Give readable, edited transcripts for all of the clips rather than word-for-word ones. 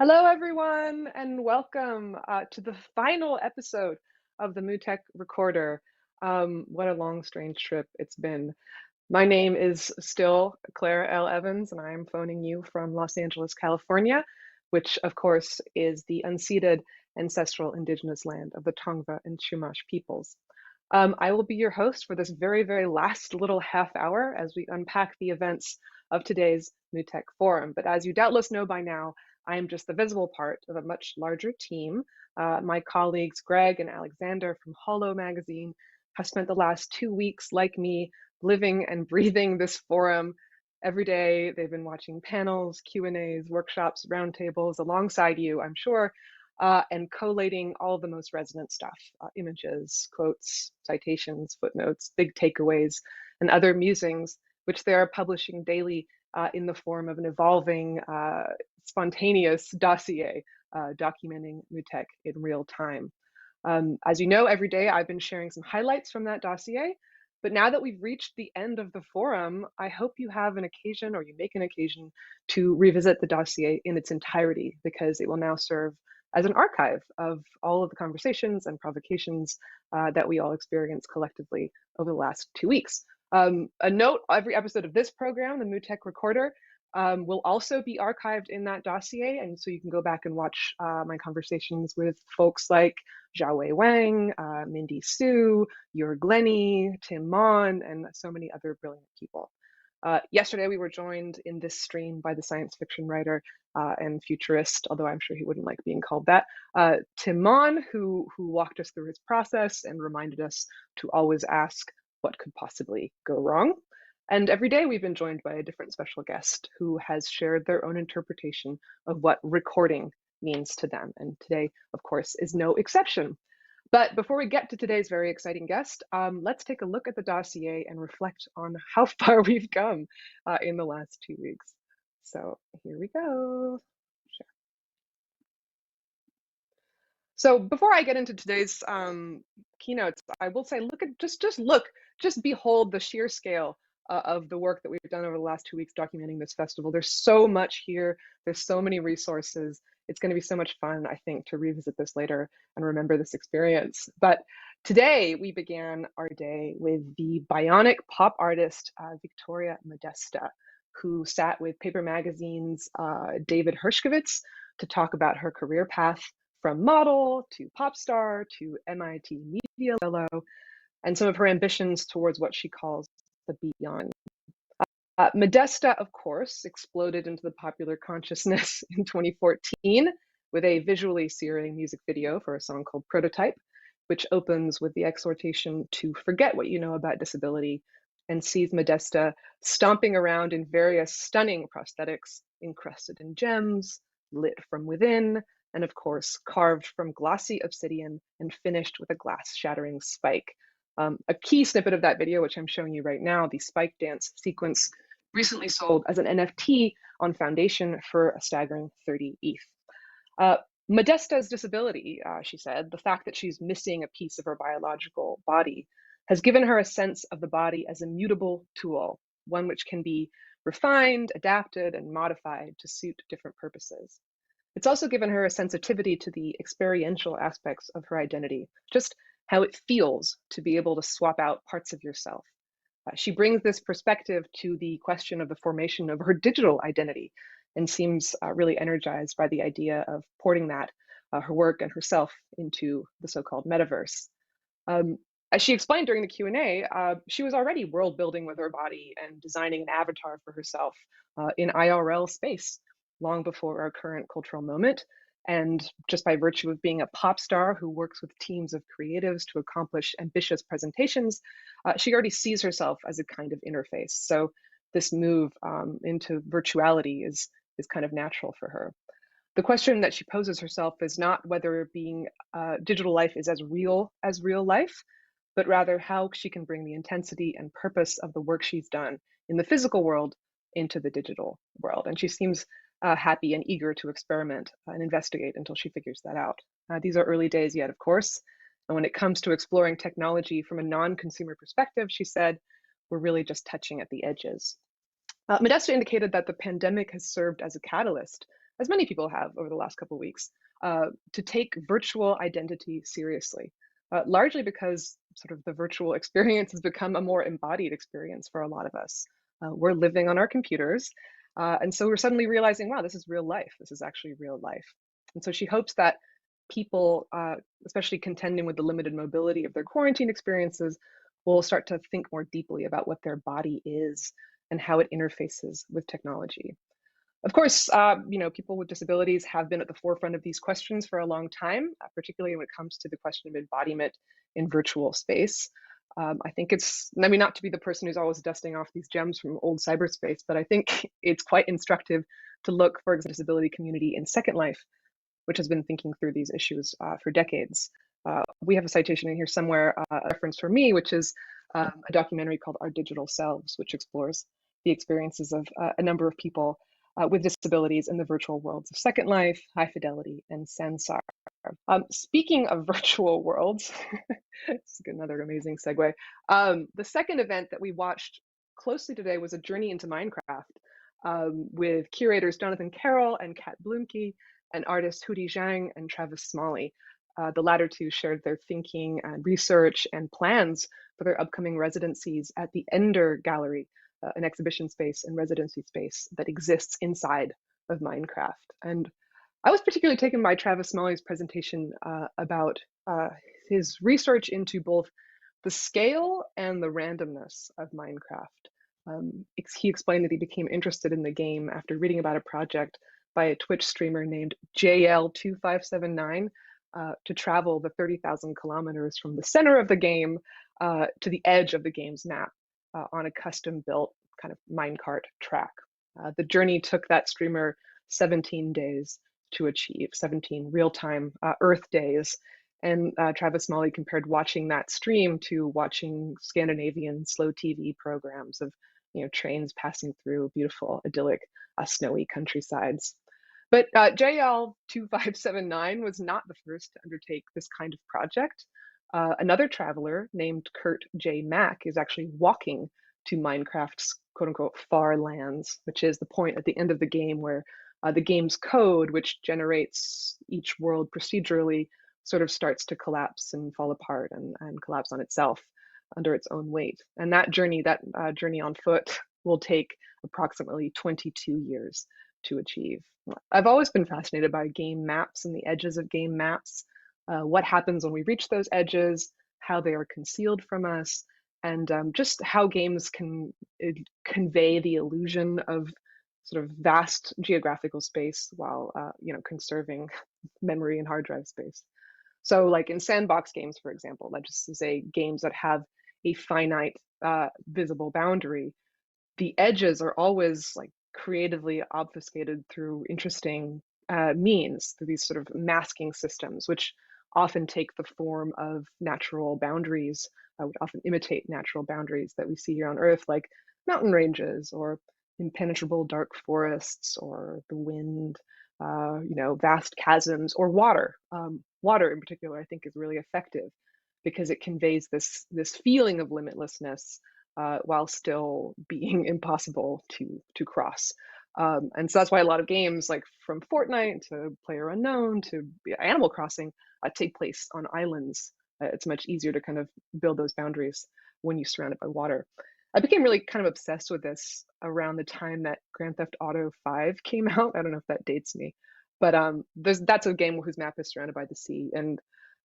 Hello, everyone, and welcome to the final episode of the MUTEK Recorder. What a long, strange trip it's been. My name is still Clara L. Evans, and I am phoning you from Los Angeles, California, which, of course, is the unceded ancestral indigenous land of the Tongva and Chumash peoples. I will be your host for this very, very last little half hour as we unpack the events of today's MUTEK Forum. But as you doubtless know by now, I am just the visible part of a much larger team. My colleagues Greg and Alexander from HOLO magazine have spent the last 2 weeks, like me, living and breathing this forum. Every day they've been watching panels, Q&As, workshops, roundtables alongside you, I'm sure, and collating all of the most resonant stuff, images, quotes, citations, footnotes, big takeaways, and other musings, which they are publishing daily in the form of an evolving, spontaneous dossier documenting MUTEK in real time. As you know, every day I've been sharing some highlights from that dossier, but now that we've reached the end of the forum, I hope you have an occasion, or you make an occasion, to revisit the dossier in its entirety, because it will now serve as an archive of all of the conversations and provocations that we all experienced collectively over the last 2 weeks. A note, every episode of this program, the MUTEK Recorder, will also be archived in that dossier, and so you can go back and watch my conversations with folks like Xiaowei Wang, Mindy Su, Yor Glenny, Tim Mon, and so many other brilliant people. Yesterday, we were joined in this stream by the science fiction writer and futurist, although I'm sure he wouldn't like being called that, Tim Mon, who walked us through his process and reminded us to always ask what could possibly go wrong. And every day we've been joined by a different special guest who has shared their own interpretation of what recording means to them. And today, of course, is no exception. But before we get to today's very exciting guest, let's take a look at the dossier and reflect on how far we've come in the last 2 weeks. So here we go. Sure. So before I get into today's keynotes, I will say, look at just behold the sheer scale of the work that we've done over the last 2 weeks documenting this festival. There's so much here. There's so many resources. It's going to be so much fun, I think, to revisit this later and remember this experience. But today we began our day with the bionic pop artist, Victoria Modesta, who sat with Paper Magazine's David Hershkovitz to talk about her career path from model to pop star to MIT Media Fellow, and some of her ambitions towards what she calls the beyond. Modesta, of course, exploded into the popular consciousness in 2014 with a visually searing music video for a song called Prototype, which opens with the exhortation to forget what you know about disability, and sees Modesta stomping around in various stunning prosthetics encrusted in gems, lit from within, and of course, carved from glossy obsidian and finished with a glass-shattering spike. A key snippet of that video, which I'm showing you right now, the spike dance sequence, recently sold as an NFT on Foundation for a staggering 30 ETH. Modesta's disability, she said, the fact that she's missing a piece of her biological body, has given her a sense of the body as a mutable tool, one which can be refined, adapted, and modified to suit different purposes. It's also given her a sensitivity to the experiential aspects of her identity, just how it feels to be able to swap out parts of yourself. She brings this perspective to the question of the formation of her digital identity and seems really energized by the idea of porting that, her work and herself, into the so-called metaverse. As she explained during the Q&A, she was already world building with her body and designing an avatar for herself in IRL space long before our current cultural moment. And just by virtue of being a pop star who works with teams of creatives to accomplish ambitious presentations, she already sees herself as a kind of interface. So this move into virtuality is kind of natural for her. The question that she poses herself is not whether being digital life is as real life, but rather how she can bring the intensity and purpose of the work she's done in the physical world into the digital world. And she seems happy and eager to experiment and investigate until she figures that out. These are early days yet, of course. And when it comes to exploring technology from a non-consumer perspective, she said, we're really just touching at the edges. Modesta indicated that the pandemic has served as a catalyst as many people have over the last couple of weeks, to take virtual identity seriously, largely because sort of the virtual experience has become a more embodied experience for a lot of us. We're living on our computers, and so we're suddenly realizing, wow, this is real life. This is actually real life. And so she hopes that people, especially contending with the limited mobility of their quarantine experiences, will start to think more deeply about what their body is and how it interfaces with technology. Of course, people with disabilities have been at the forefront of these questions for a long time, particularly when it comes to the question of embodiment in virtual space. I think it's, I mean, not to be the person who's always dusting off these gems from old cyberspace, but I think it's quite instructive to look, for example, the disability community in Second Life, which has been thinking through these issues for decades. We have a citation in here somewhere, a reference for me, which is a documentary called Our Digital Selves, which explores the experiences of a number of people with disabilities in the virtual worlds of Second Life, High Fidelity, and Sansar. Speaking of virtual worlds, it's another amazing segue. The second event that we watched closely today was a journey into Minecraft with curators Jonathan Carroll and Kat Blumke and artists Hudi Zhang and Travis Smalley. The latter two shared their thinking and research and plans for their upcoming residencies at the Ender Gallery, an exhibition space and residency space that exists inside of Minecraft. And I was particularly taken by Travis Smalley's presentation about his research into both the scale and the randomness of Minecraft. He explained that he became interested in the game after reading about a project by a Twitch streamer named JL2579 to travel the 30,000 kilometers from the center of the game to the edge of the game's map on a custom-built kind of minecart track. The journey took that streamer 17 days to achieve, 17 real-time Earth days. And Travis Smalley compared watching that stream to watching Scandinavian slow TV programs of trains passing through beautiful, idyllic, snowy countrysides. But JL2579 was not the first to undertake this kind of project. Another traveler named Kurt J. Mack is actually walking to Minecraft's quote-unquote far lands, which is the point at the end of the game where the game's code, which generates each world procedurally, sort of starts to collapse and fall apart and collapse on itself under its own weight. And that journey on foot will take approximately 22 years to achieve. I've always been fascinated by game maps and the edges of game maps, what happens when we reach those edges, how they are concealed from us, and just how games can convey the illusion of sort of vast geographical space while conserving memory and hard drive space. So like in sandbox games, for example, let's just say games that have a finite visible boundary, the edges are always like creatively obfuscated through interesting means, through these sort of masking systems, which often take the form of natural boundaries, would often imitate natural boundaries that we see here on Earth, like mountain ranges or impenetrable dark forests or the wind, vast chasms or water. Water in particular, I think, is really effective because it conveys this feeling of limitlessness while still being impossible to cross. And so that's why a lot of games like from Fortnite to PlayerUnknown to Animal Crossing take place on islands. It's much easier to kind of build those boundaries when you're surrounded by water. I became really kind of obsessed with this around the time that Grand Theft Auto 5 came out. I don't know if that dates me, but that's a game whose map is surrounded by the sea. And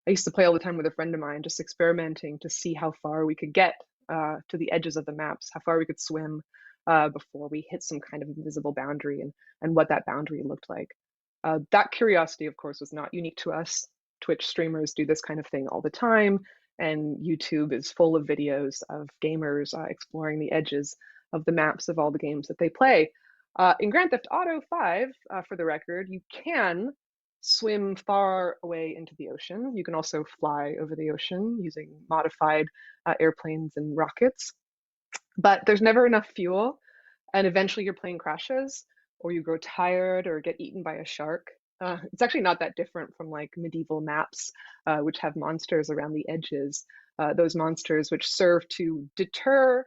I used to play all the time with a friend of mine, just experimenting to see how far we could get to the edges of the maps, how far we could swim before we hit some kind of invisible boundary and what that boundary looked like. That curiosity, of course, was not unique to us. Twitch streamers do this kind of thing all the time, and YouTube is full of videos of gamers exploring the edges of the maps of all the games that they play. In Grand Theft Auto 5, for the record, you can swim far away into the ocean. You can also fly over the ocean using modified airplanes and rockets, but there's never enough fuel, and eventually your plane crashes, or you grow tired or get eaten by a shark. It's actually not that different from like medieval maps, which have monsters around the edges. Those monsters which serve to deter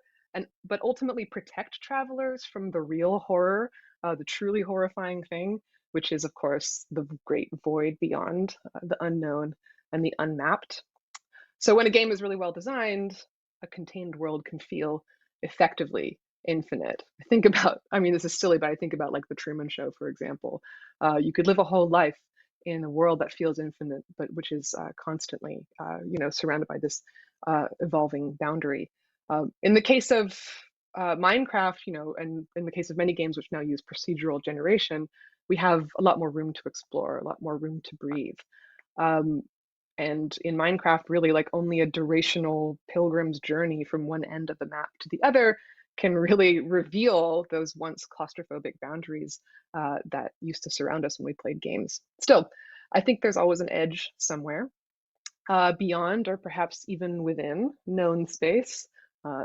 but ultimately protect travelers from the real horror, the truly horrifying thing, which is, of course, the great void beyond, the unknown and the unmapped. So when a game is really well designed, a contained world can feel effectively infinite. I mean, this is silly, but I think about like the Truman Show, for example. You could live a whole life in a world that feels infinite, but which is constantly, surrounded by this evolving boundary. In the case of Minecraft, and in the case of many games which now use procedural generation, we have a lot more room to explore, a lot more room to breathe. Um, and in Minecraft, really like only a durational pilgrim's journey from one end of the map to the other can really reveal those once claustrophobic boundaries that used to surround us when we played games. Still, I think there's always an edge somewhere beyond or perhaps even within known space.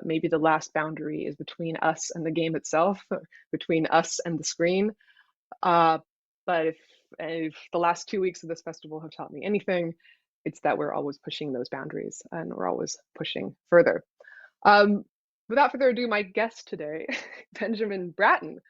Maybe the last boundary is between us and the game itself, between us and the screen. But if the last 2 weeks of this festival have taught me anything, it's that we're always pushing those boundaries and we're always pushing further. Um, Without further ado, my guest today, Benjamin Bratton,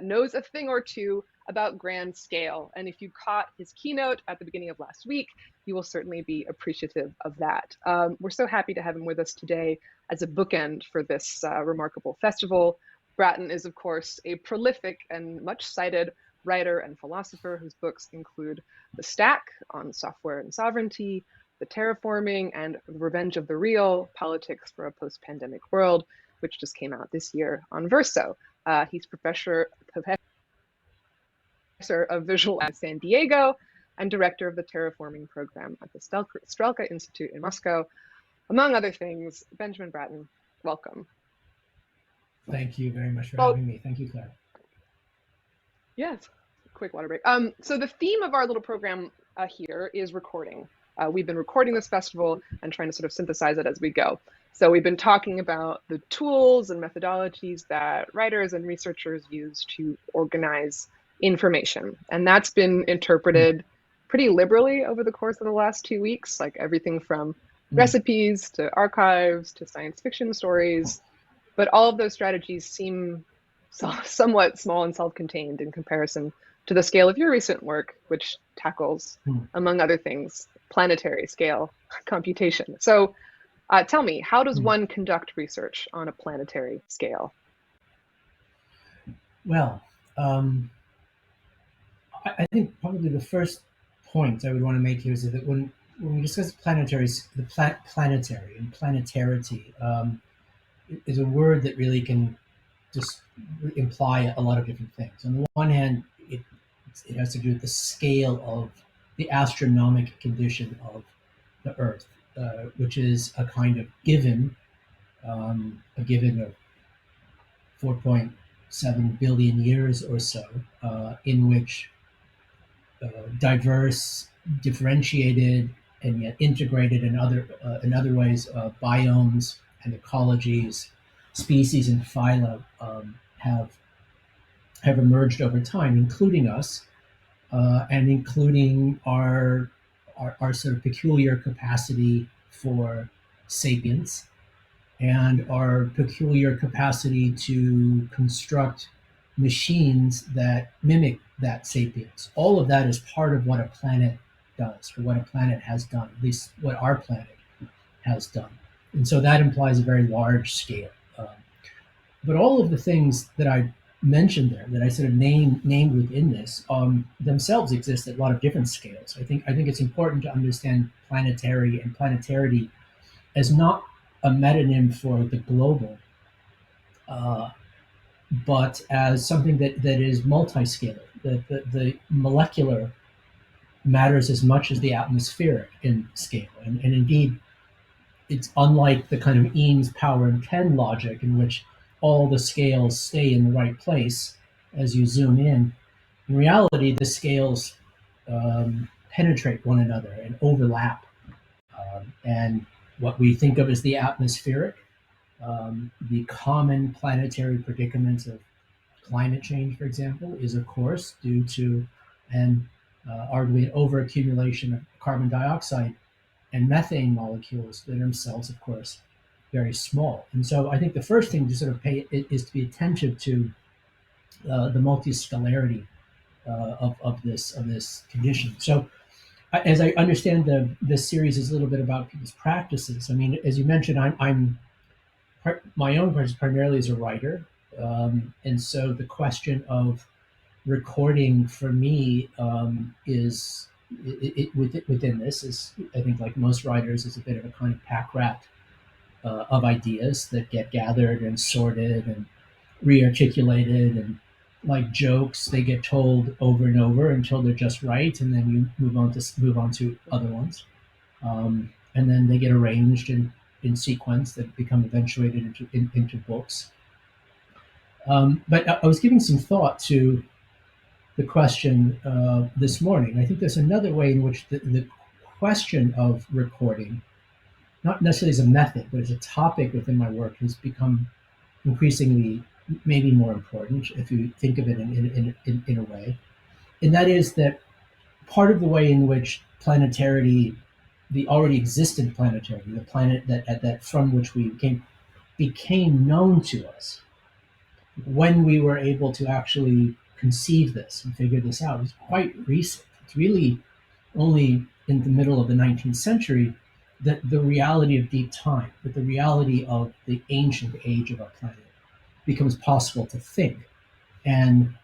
knows a thing or two about grand scale. And if you caught his keynote at the beginning of last week, you will certainly be appreciative of that. We're so happy to have him with us today as a bookend for this remarkable festival. Bratton is, of course, a prolific and much cited writer and philosopher whose books include The Stack on Software and Sovereignty, The Terraforming, and The Revenge of the Real, Politics for a Post-Pandemic World, which just came out this year on Verso. He's professor of visual at San Diego and director of the Terraforming program at the Strelka Institute in Moscow. Among other things, Benjamin Bratton, welcome. Thank you very much for having me. Thank you, Claire. Yes, quick water break. So the theme of our little program here is recording. We've been recording this festival and trying to sort of synthesize it as we go. So we've been talking about the tools and methodologies that writers and researchers use to organize information. And that's been interpreted pretty liberally over the course of the last 2 weeks, like everything from recipes to archives to science fiction stories. But all of those strategies seem somewhat small and self-contained in comparison to the scale of your recent work, which tackles, among other things, planetary scale computation. So tell me, how does one conduct research on a planetary scale? Well, I think probably the first point I would want to make here is that when we discuss planetary and planetarity is a word that really can just imply a lot of different things. On the one hand, it has to do with the scale of the astronomic condition of the Earth, which is a kind of given, a given of 4.7 billion years or so, in which diverse, differentiated, and yet integrated in other ways, biomes and ecologies, species and phyla have emerged over time, including us, and including our sort of peculiar capacity for sapience and our peculiar capacity to construct machines that mimic that sapience. All of that is part of what a planet does, or what a planet has done, at least what our planet has done. And so that implies a very large scale. But all of the things that I mentioned there, that I sort of named within this, themselves exist at a lot of different scales. I think it's important to understand planetary and planetarity as not a metonym for the global, but as something that is multi-scalar. The molecular matters as much as the atmospheric in scale, and indeed, it's unlike the kind of Eames, Power, and Ken logic in which all the scales stay in the right place as you zoom in. In reality, the scales penetrate one another and overlap. And what we think of as the atmospheric, the common planetary predicament of climate change, for example, is of course due to arguably an overaccumulation of carbon dioxide and methane molecules that are themselves, of course, very small. And so I think the first thing to sort of pay is to be attentive to the multiscalarity of this condition. So, as I understand, this series is a little bit about people's practices. I mean, as you mentioned, my own practice primarily as a writer, and so the question of recording for me is within this is, I think, like most writers, is a bit of a kind of pack rat of ideas that get gathered and sorted and rearticulated, and like jokes, they get told over and over until they're just right, and then you move on to other ones, and then they get arranged in sequence that become eventuated into books. But I was giving some thought to the question this morning. I think there's another way in which the question of recording, not necessarily as a method, but as a topic within my work, has become increasingly maybe more important if you think of it in a way. And that is that part of the way in which planetarity, the already existent planetarity, the planet that from which we became known to us, when we were able to actually conceive this and figure this out, is quite recent. It's really only in the middle of the 19th century that the reality of deep time, that the reality of the ancient age of our planet becomes possible to think. And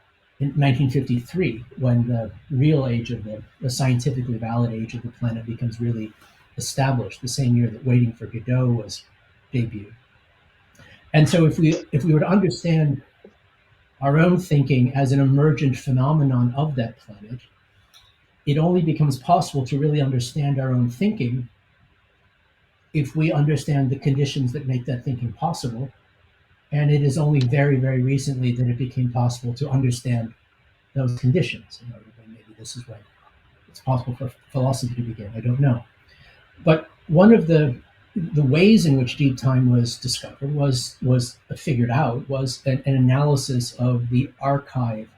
in 1953, when the real age of the scientifically valid age of the planet becomes really established, the same year that Waiting for Godot was debuted. And so if we were to understand our own thinking as an emergent phenomenon of that planet, it only becomes possible to really understand our own thinking if we understand the conditions that make that thinking possible. And it is only very, very recently that it became possible to understand those conditions. You know, maybe this is when it's possible for philosophy to begin. I don't know. But one of the ways in which deep time was discovered was figured out was an analysis of the archive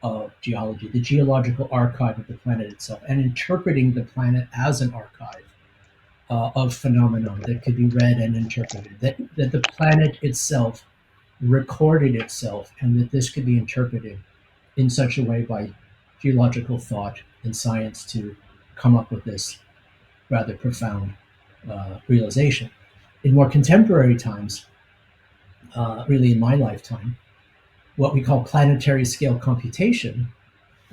of geology, the geological archive of the planet itself, and interpreting the planet as an archive of phenomena that could be read and interpreted, that the planet itself recorded itself, and that this could be interpreted in such a way by geological thought and science to come up with this rather profound realization. In more contemporary times, really in my lifetime, what we call planetary scale computation,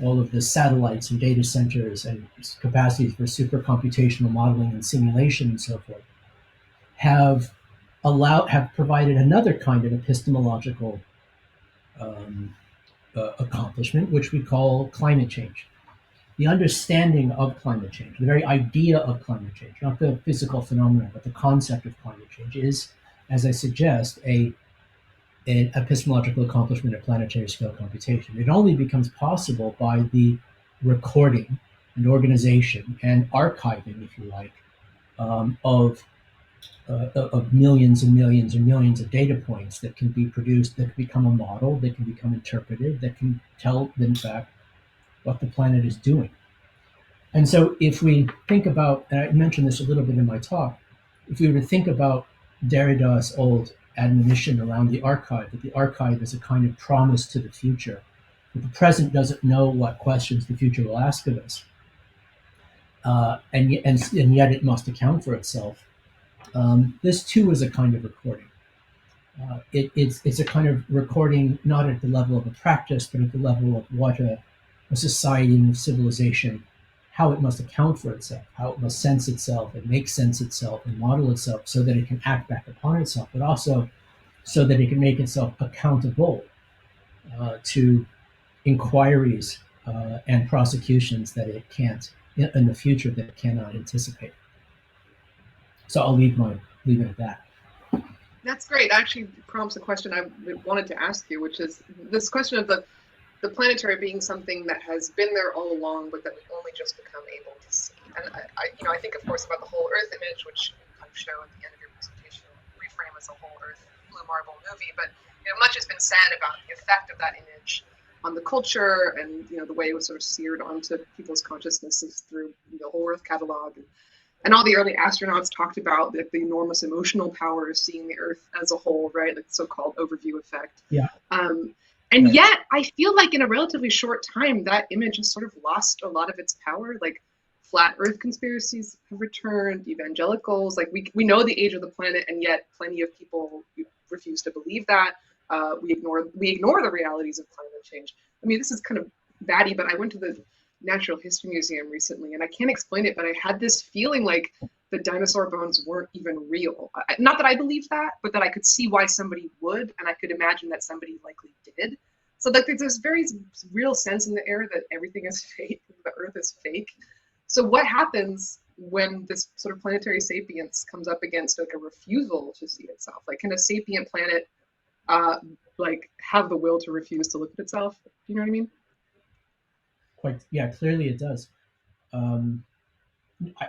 all of the satellites and data centers and capacities for supercomputational modeling and simulation and so forth, have provided another kind of epistemological accomplishment, which we call climate change. The understanding of climate change, the very idea of climate change, not the physical phenomenon, but the concept of climate change, is, as I suggest, an epistemological accomplishment of planetary scale computation. It only becomes possible by the recording and organization and archiving, if you like, of millions and millions and millions of data points that can be produced, that can become a model, that can become interpreted, that can tell, in fact, what the planet is doing. And so if we think about, and I mentioned this a little bit in my talk, if we were to think about Derrida's old admonition around the archive, that the archive is a kind of promise to the future, that the present doesn't know what questions the future will ask of us, and yet it must account for itself. This too is a kind of recording. It's a kind of recording, not at the level of a practice, but at the level of what a society and a civilization, how it must account for itself, how it must sense itself and make sense itself and model itself so that it can act back upon itself, but also so that it can make itself accountable to inquiries and prosecutions that it can't, in the future, that it cannot anticipate. So I'll leave it at that. That's great. Actually prompts a question I wanted to ask you, which is this question of the planetary being something that has been there all along, but that we only just become able to see. And I think, of course, about the whole Earth image, which you kind of show at the end of your presentation, reframe as a whole Earth blue marble movie. But much has been said about the effect of that image on the culture, and the way it was sort of seared onto people's consciousnesses through the whole Earth catalog. And all the early astronauts talked about the enormous emotional power of seeing the Earth as a whole, right? Like the so-called overview effect. Yeah. And Right. yet, I feel like in a relatively short time, that image has sort of lost a lot of its power. Like flat Earth conspiracies have returned, evangelicals, like we know the age of the planet, and yet plenty of people refuse to believe that. We ignore the realities of climate change. I mean, this is kind of batty, but I went to the Natural History Museum recently, and I can't explain it, but I had this feeling like the dinosaur bones weren't even real. Not that I believe that, but that I could see why somebody would, and I could imagine that somebody likely did. So like there's this very real sense in the air that everything is fake, the Earth is fake. So what happens when this sort of planetary sapience comes up against like a refusal to see itself? Like, can a sapient planet uh, like have the will to refuse to look at itself? Do you know what I mean? Quite, yeah, clearly it does. Um,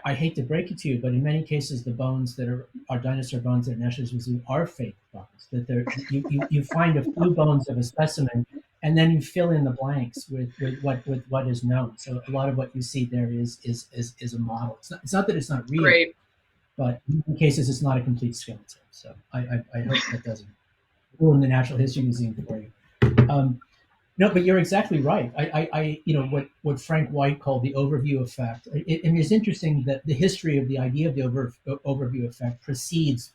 I hate to break it to you, but in many cases, the bones that are dinosaur bones that are National Museum are fake bones. That you find a few bones of a specimen, and then you fill in the blanks with what is known. So a lot of what you see there is a model. It's not that it's not real, Great. but in many cases, it's not a complete skeleton. So I hope that doesn't ruin the Natural History Museum for you. Um, no, but you're exactly right. What Frank White called the overview effect. And it's interesting that the history of the idea of the overview effect precedes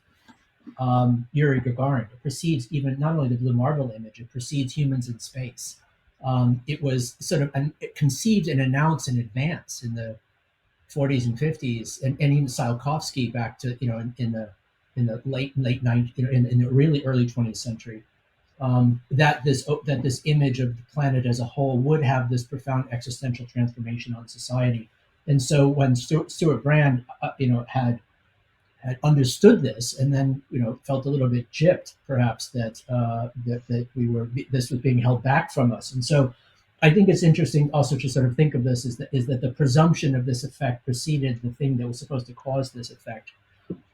Yuri Gagarin. It precedes even not only the Blue Marble image, it precedes Humans in Space. It was sort of it conceived and announced in advance in the 40s and 50s, and even Tsiolkovsky back to in the late 90s, in the really early 20th century, that this image of the planet as a whole would have this profound existential transformation on society. And so when Stuart Brand, had understood this, and then felt a little bit gypped, perhaps that this was being held back from us. And so I think it's interesting also to sort of think of this is that the presumption of this effect preceded the thing that was supposed to cause this effect,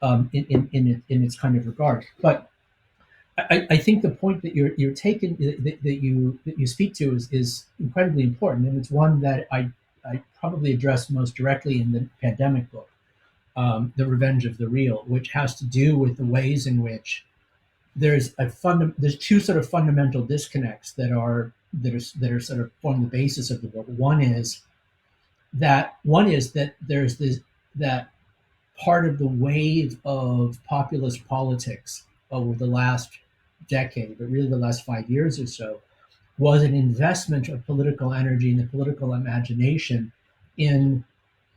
in its kind of regard. But I think the point that you're taking, that you speak to, is incredibly important, and it's one that I probably address most directly in the pandemic book, "The Revenge of the Real," which has to do with the ways in which there's two sort of fundamental disconnects that are sort of form the basis of the book. One is that there's this that part of the wave of populist politics over the last decade, but really the last 5 years or so, was an investment of political energy and the political imagination in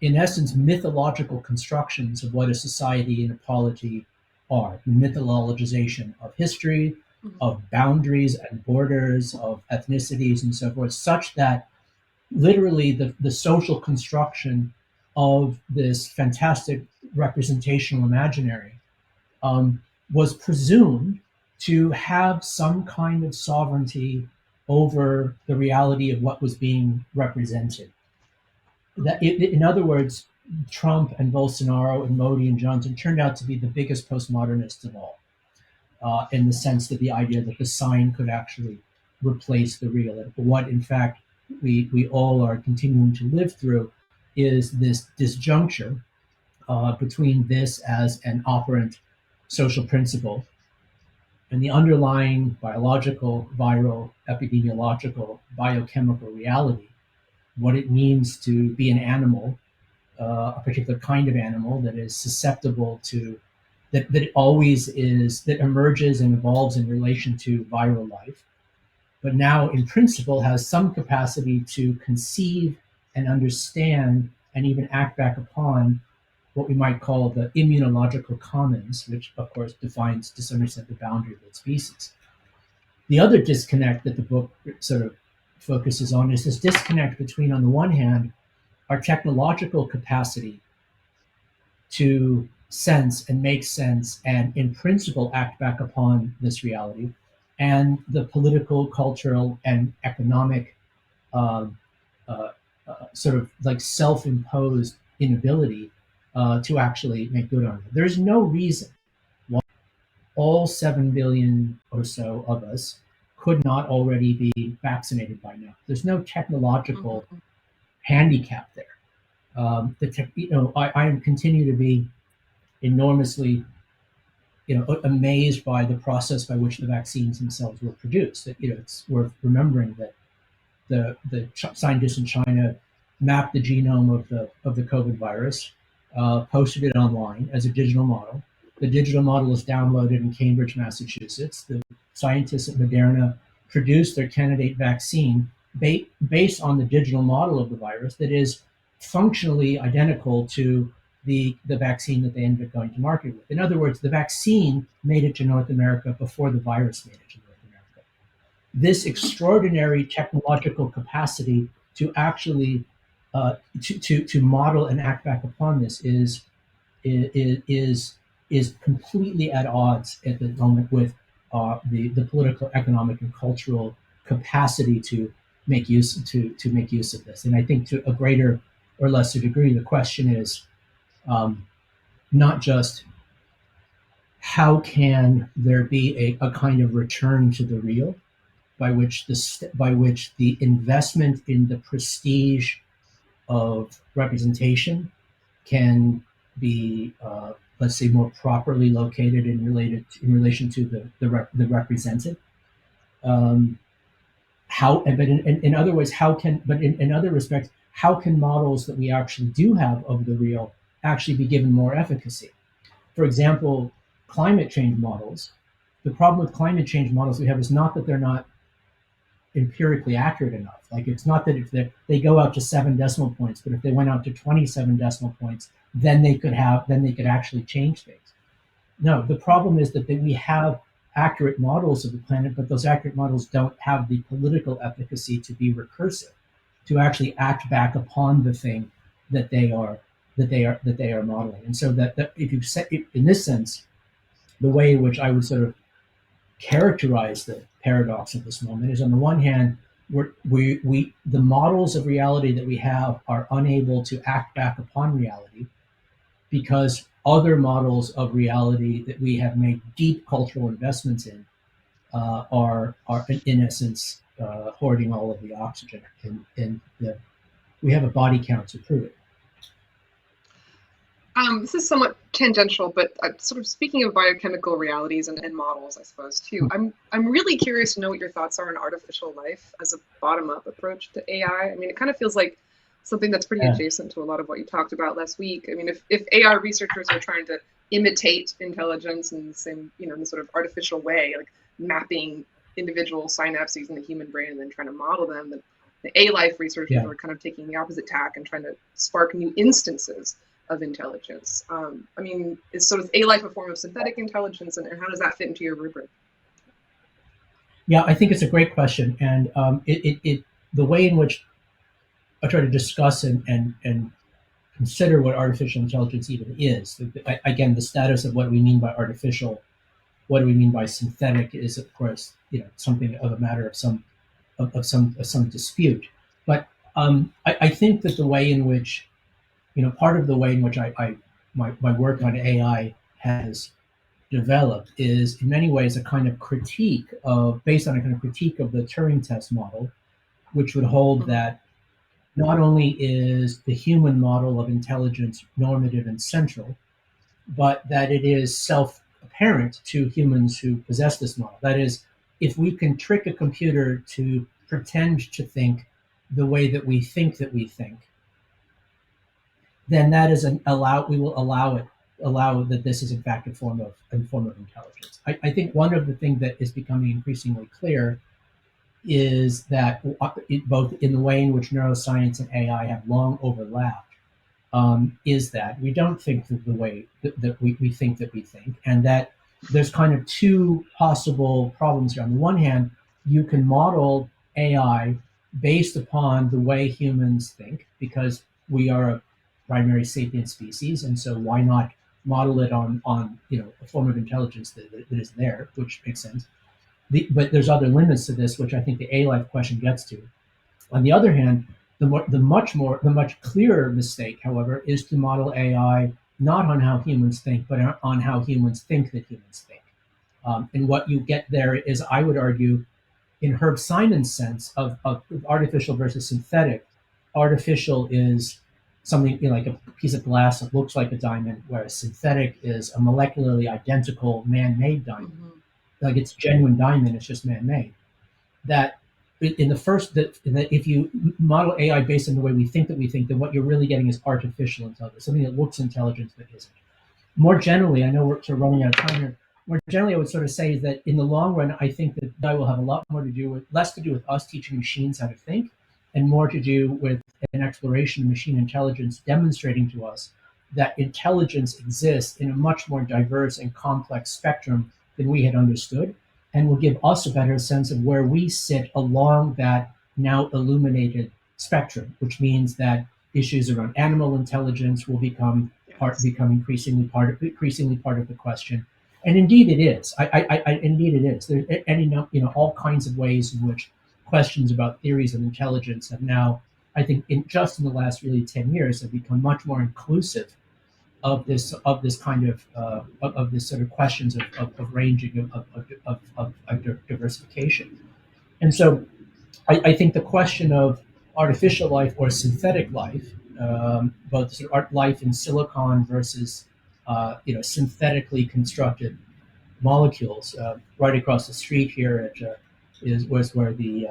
in essence, mythological constructions of what a society and a polity are. The mythologization of history, of boundaries and borders, of ethnicities, and so forth, such that literally the social construction of this fantastic representational imaginary, um, was presumed to have some kind of sovereignty over the reality of what was being represented. In other words, Trump and Bolsonaro and Modi and Johnson turned out to be the biggest postmodernists of all, in the sense that the idea that the sign could actually replace the real. And what, in fact, we all are continuing to live through is this disjuncture, between this as an operant social principle and the underlying biological, viral, epidemiological, biochemical reality, what it means to be an animal, a particular kind of animal that is susceptible to, that always is, that emerges and evolves in relation to viral life, but now in principle has some capacity to conceive and understand and even act back upon what we might call the immunological commons, which of course defines to some extent the boundary of its species. The other disconnect that the book sort of focuses on is this disconnect between, on the one hand, our technological capacity to sense and make sense and, in principle, act back upon this reality, and the political, cultural, and economic, um, uh, sort of like self-imposed inability, to actually make good on it. There's no reason why all 7 billion or so of us could not already be vaccinated by now. There's no technological Mm-hmm. handicap there. I continue to be enormously amazed by the process by which the vaccines themselves were produced. It's worth remembering that the scientists in China mapped the genome of the COVID virus, posted it online as a digital model. The digital model is downloaded in Cambridge, Massachusetts. The scientists at Moderna produced their candidate vaccine based on the digital model of the virus that is functionally identical to the vaccine that they ended up going to market with. In other words, the vaccine made it to North America before the virus made it to North America. This extraordinary technological capacity to actually to model and act back upon this is completely at odds at the moment with the political, economic, and cultural capacity to make use of this. And I think to a greater or lesser degree, the question is not just how can there be a kind of return to the real, by which the investment in the prestige of representation can be, let's say, more properly located and in relation to the represented. In other ways, in other respects, how can models that we actually do have of the real actually be given more efficacy? For example, climate change models. The problem with climate change models we have is not that they're not empirically accurate enough. Like, it's not that if they go out to 7 decimal points, but if they went out to 27 decimal points, then they could actually change things. No, the problem is that we have accurate models of the planet, but those accurate models don't have the political efficacy to be recursive, to actually act back upon the thing that they are modeling. And so that if you set it in this sense, the way in which I would sort of characterize the paradox at this moment is, on the one hand, the models of reality that we have are unable to act back upon reality because other models of reality that we have made deep cultural investments in are in essence hoarding all of the oxygen, and we have a body count to prove it. This is somewhat tangential, but sort of speaking of biochemical realities and models, I suppose, too. I'm really curious to know what your thoughts are on artificial life as a bottom-up approach to AI. I mean, it kind of feels like something that's pretty adjacent to a lot of what you talked about last week. I mean, if AI researchers are trying to imitate intelligence in the same, in the sort of artificial way, like mapping individual synapses in the human brain and then trying to model them, then the A-life researchers are kind of taking the opposite tack and trying to spark new instances of intelligence. I mean, is sort of A-life a form of synthetic intelligence, and how does that fit into your rubric? Yeah, I think it's a great question, and the way in which I try to discuss and consider what artificial intelligence even is. Again, the status of what we mean by artificial, what do we mean by synthetic, is of course something of a matter of some dispute. But I think that the way in which part of the way in which my work on AI has developed is in many ways a kind of critique based on a kind of critique of the Turing test model, which would hold that not only is the human model of intelligence normative and central, but that it is self-apparent to humans who possess this model. That is, if we can trick a computer to pretend to think the way that we think, then that is we will allow that this is in fact a form of intelligence. I think one of the things that is becoming increasingly clear is that both in the way in which neuroscience and AI have long overlapped, is that we don't think the way that we think, and that there's kind of two possible problems here. On the one hand, you can model AI based upon the way humans think, because we are a primary sapient species, and so why not model it on a form of intelligence that is there, which makes sense. But there's other limits to this, which I think the A-life question gets to. On the other hand, the much clearer mistake, however, is to model AI not on how humans think, but on how humans think that humans think. And what you get there is, I would argue, in Herb Simon's sense of artificial versus synthetic, artificial is something, like a piece of glass that looks like a diamond, whereas synthetic is a molecularly identical man-made diamond. Mhm. Like it's genuine diamond, it's just man-made. That in the first that if you model AI based on the way we think that we think, then what you're really getting is artificial intelligence, something that looks intelligent but isn't. More generally, I know we're sort of running out of time here. More generally, I would sort of say that in the long run, I think that AI will have a lot more to do with less to do with us teaching machines how to think, and more to do with an exploration of machine intelligence demonstrating to us that intelligence exists in a much more diverse and complex spectrum than we had understood, and will give us a better sense of where we sit along that now illuminated spectrum, which means that issues around animal intelligence will become Yes. increasingly part of the question. And indeed it is. Indeed it is. There's any, all kinds of ways in which questions about theories of intelligence have now, I think, in the last really 10 years, have become much more inclusive of this kind of this sort of questions of ranging of diversification. And so I think the question of artificial life or synthetic life, both sort of art life in silicon versus synthetically constructed molecules. Right across the street here was where the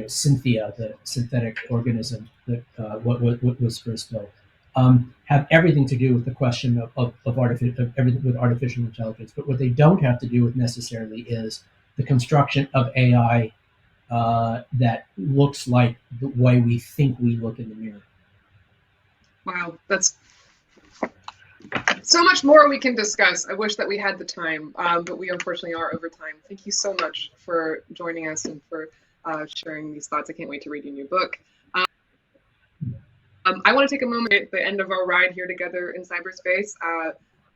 Cynthia, the synthetic organism that what was first built, have everything to do with the question of everything with artificial intelligence. But what they don't have to do with necessarily is the construction of AI that looks like the way we think we look in the mirror. Wow, that's so much more we can discuss. I wish that we had the time, but we unfortunately are over time. Thank you so much for joining us and for sharing these thoughts. I can't wait to read your new book. I want to take a moment at the end of our ride here together in cyberspace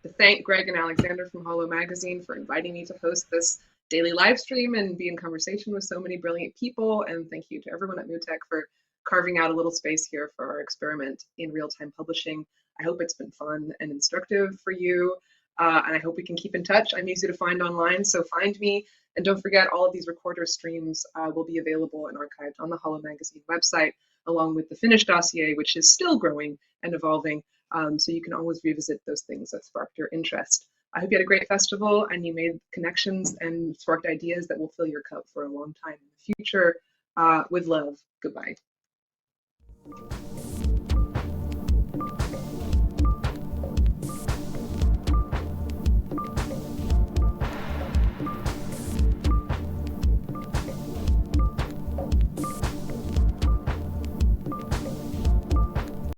to thank Greg and Alexander from HOLO Magazine for inviting me to host this daily live stream and be in conversation with so many brilliant people. And thank you to everyone at MUTEK for carving out a little space here for our experiment in real-time publishing. I hope it's been fun and instructive for you. And I hope we can keep in touch. I'm easy to find online, so find me. And don't forget, all of these recorder streams will be available and archived on the HOLO Magazine website, along with the finished dossier, which is still growing and evolving. So you can always revisit those things that sparked your interest. I hope you had a great festival and you made connections and sparked ideas that will fill your cup for a long time in the future. With love, goodbye.